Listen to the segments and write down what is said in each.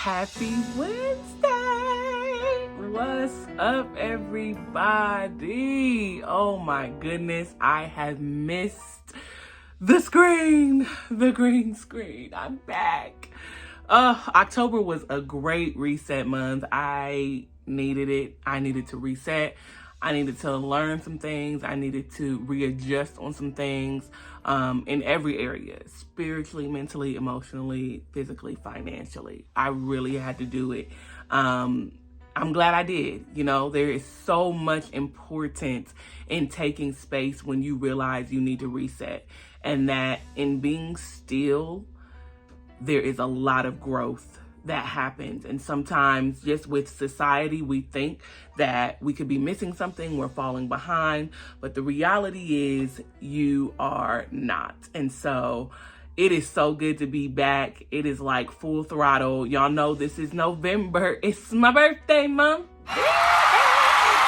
Happy Wednesday! What's up, everybody? Oh my goodness, I have missed the screen, the green screen. I'm back. October was a great reset month. I needed it. I needed to reset. I needed to learn some things. I needed to readjust on some things in every area, spiritually, mentally, emotionally, physically, financially. I really had to do it. I'm glad I did. You know, there is so much importance in taking space when you realize you need to reset, and that in being still, there is a lot of growth that happens. And sometimes just with society, we think that we could be missing something, we're falling behind, but the reality is you are not. And so it is so good to be back. It is like full throttle. Y'all know this is November. It's my birthday month.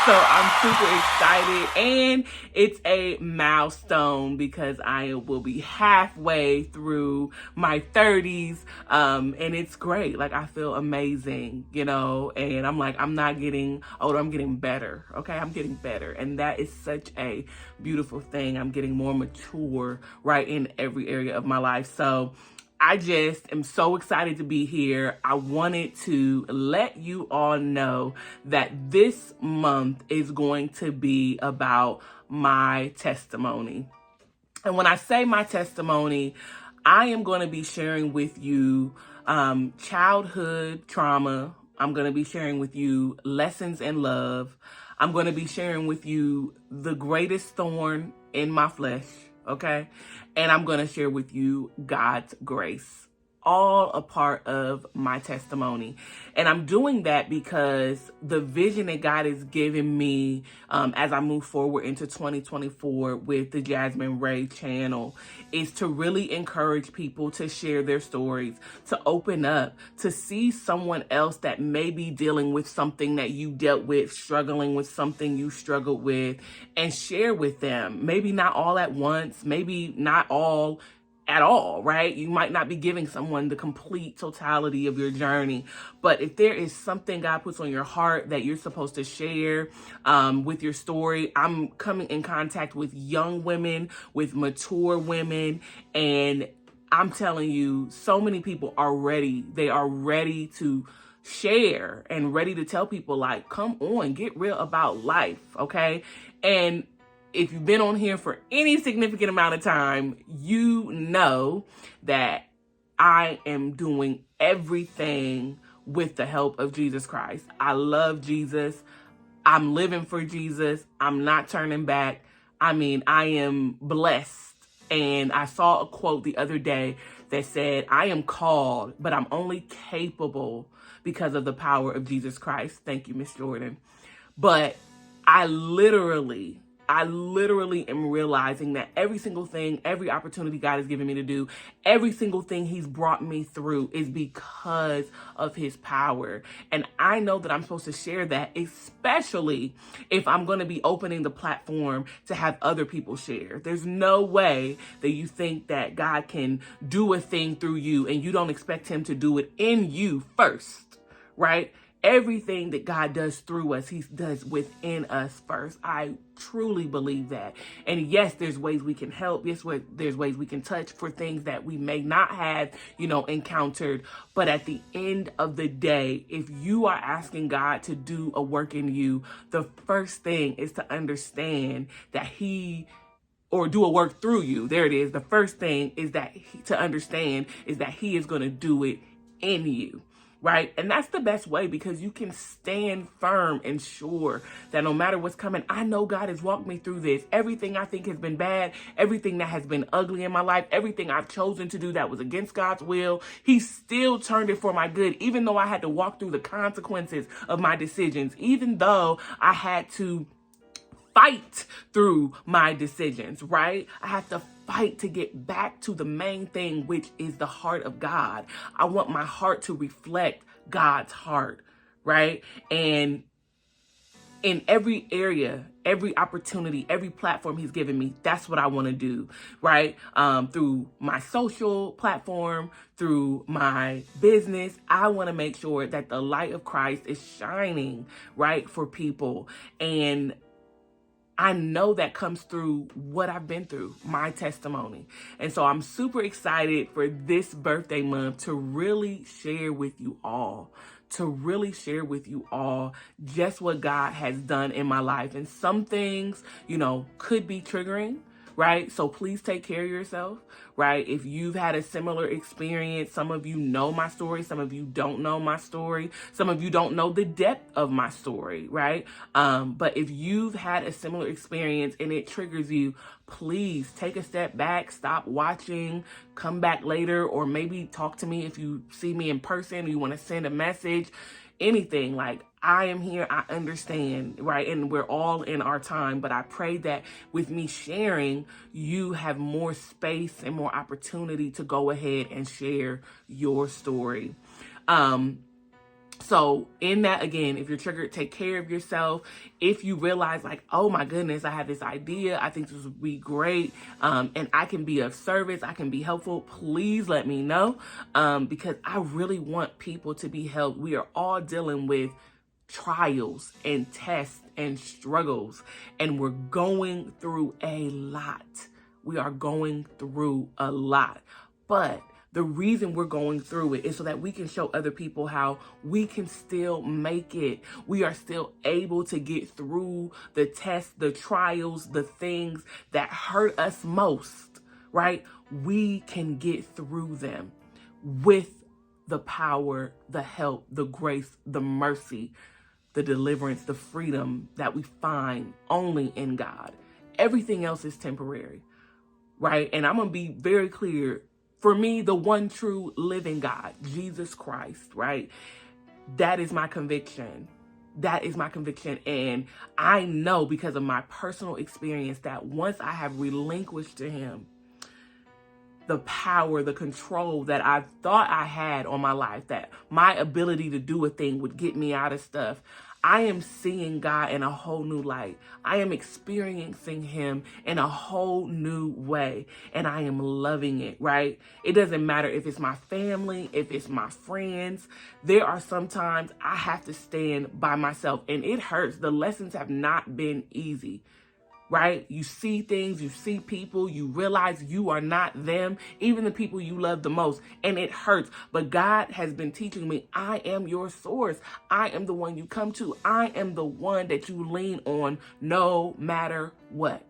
So I'm super excited, and it's a milestone because I will be halfway through my 30s, and it's great. Like, I feel amazing, you know, and I'm like, I'm not getting older, I'm getting better, okay? I'm getting better, and that is such a beautiful thing. I'm getting more mature, right, in every area of my life. So I just am so excited to be here. I wanted to let you all know that this month is going to be about my testimony. And when I say my testimony, I am going to be sharing with you childhood trauma. I'm going to be sharing with you lessons in love. I'm going to be sharing with you the greatest thorn in my flesh. Okay. And I'm going to share with you God's grace, all a part of my testimony. And I'm doing that because the vision that God has given me as I move forward into 2024 with the Jasmine Ray channel is to really encourage people to share their stories, to open up, to see someone else that may be dealing with something that you dealt with, struggling with something you struggled with, and share with them. Maybe not all at once, maybe not all at all, right? You might not be giving someone the complete totality of your journey, but if there is something God puts on your heart that you're supposed to share with your story, I'm coming in contact with young women, with mature women, and I'm telling you, so many people are ready. They are ready to share and ready to tell people, like, come on, get real about life, okay? And if you've been on here for any significant amount of time, you know that I am doing everything with the help of Jesus Christ. I love Jesus. I'm living for Jesus. I'm not turning back. I mean, I am blessed. And I saw a quote the other day that said, I am called, but I'm only capable because of the power of Jesus Christ. Thank you, Miss Jordan. But I literally am realizing that every single thing, every opportunity God has given me to do, every single thing he's brought me through is because of his power. And I know that I'm supposed to share that, especially if I'm going to be opening the platform to have other people share. There's no way that you think that God can do a thing through you and you don't expect him to do it in you first, right? Everything that God does through us, he does within us first. I truly believe that. And yes, there's ways we can help. Yes, there's ways we can touch for things that we may not have, encountered. But at the end of the day, if you are asking God to do a work in you, the first thing is to understand that or do a work through you. There it is. The first thing is to understand is that he is going to do it in you. Right? And that's the best way, because you can stand firm and sure that no matter what's coming, I know God has walked me through this. Everything I think has been bad, everything that has been ugly in my life, everything I've chosen to do that was against God's will, he still turned it for my good, even though I had to walk through the consequences of my decisions, even though I had to fight through my decisions, right? I have to fight to get back to the main thing, which is the heart of God. I want my heart to reflect God's heart, right? And in every area, every opportunity, every platform he's given me, that's what I want to do, right? Through my social platform, through my business, I want to make sure that the light of Christ is shining, right, for people. And I know that comes through what I've been through, my testimony. And so I'm super excited for this birthday month to really share with you all, just what God has done in my life. And some things, could be triggering, right? So please take care of yourself, right? If you've had a similar experience, some of you know my story, some of you don't know my story, some of you don't know the depth of my story, right? But if you've had a similar experience and it triggers you, please take a step back, stop watching, come back later, or maybe talk to me if you see me in person, you want to send a message, anything. Like, I am here, I understand, right? And we're all in our time, but I pray that with me sharing, you have more space and more opportunity to go ahead and share your story. So in that, again, if you're triggered, take care of yourself. If you realize like, oh my goodness, I have this idea, I think this would be great, and I can be of service, I can be helpful, please let me know, because I really want people to be helped. We are all dealing with trials and tests and struggles, and we're going through a lot. We are going through a lot, but the reason we're going through it is so that we can show other people how we can still make it. We are still able to get through the tests, the trials, the things that hurt us most, right? We can get through them with the power, the help, the grace, the mercy, the deliverance, the freedom that we find only in God. Everything else is temporary, right? And I'm going to be very clear. For me, the one true living God, Jesus Christ, right? That is my conviction. That is my conviction. And I know because of my personal experience that once I have relinquished to him the power, the control that I thought I had on my life, that my ability to do a thing would get me out of stuff, I am seeing God in a whole new light. I am experiencing him in a whole new way, and I am loving it, right? It doesn't matter if it's my family, if it's my friends. There are sometimes I have to stand by myself, and it hurts. The lessons have not been easy, right? You see things, you see people, you realize you are not them, even the people you love the most, and it hurts. But God has been teaching me, I am your source. I am the one you come to. I am the one that you lean on no matter what.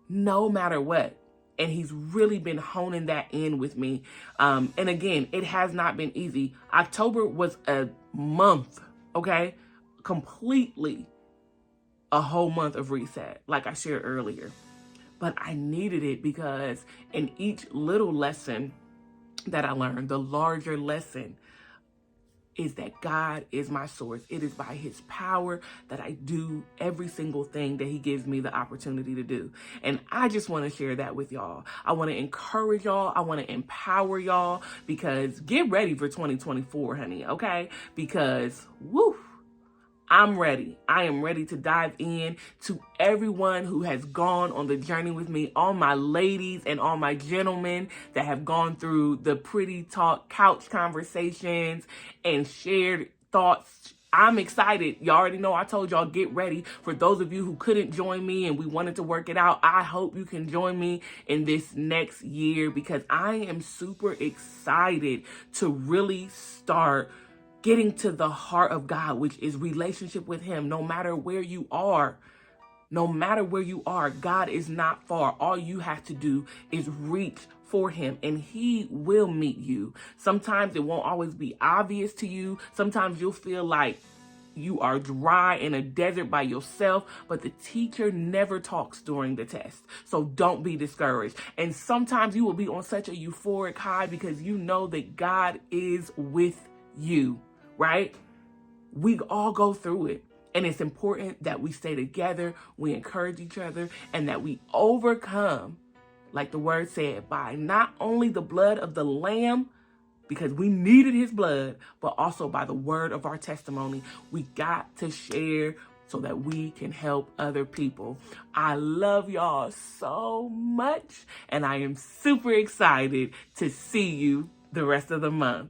No matter what. And he's really been honing that in with me. And again, it has not been easy. October was a month, okay? Completely a whole month of reset, like I shared earlier. But I needed it because in each little lesson that I learned, the larger lesson is that God is my source. It is by his power that I do every single thing that he gives me the opportunity to do. And I just want to share that with y'all. I want to encourage y'all. I want to empower y'all, because get ready for 2024, honey, okay? Because, woo, I'm ready. I am ready to dive in to everyone who has gone on the journey with me, all my ladies and all my gentlemen that have gone through the Pretty Talk couch conversations and shared thoughts. I'm excited. Y'all already know I told y'all, get ready. For those of you who couldn't join me and we wanted to work it out, I hope you can join me in this next year, because I am super excited to really start getting to the heart of God, which is relationship with him. No matter where you are, God is not far. All you have to do is reach for him, and he will meet you. Sometimes it won't always be obvious to you. Sometimes you'll feel like you are dry in a desert by yourself, but the teacher never talks during the test. So don't be discouraged. And sometimes you will be on such a euphoric high because you know that God is with you. Right? We all go through it. And it's important that we stay together, we encourage each other, and that we overcome, like the word said, by not only the blood of the Lamb, because we needed his blood, but also by the word of our testimony. We got to share so that we can help other people. I love y'all so much, and I am super excited to see you the rest of the month.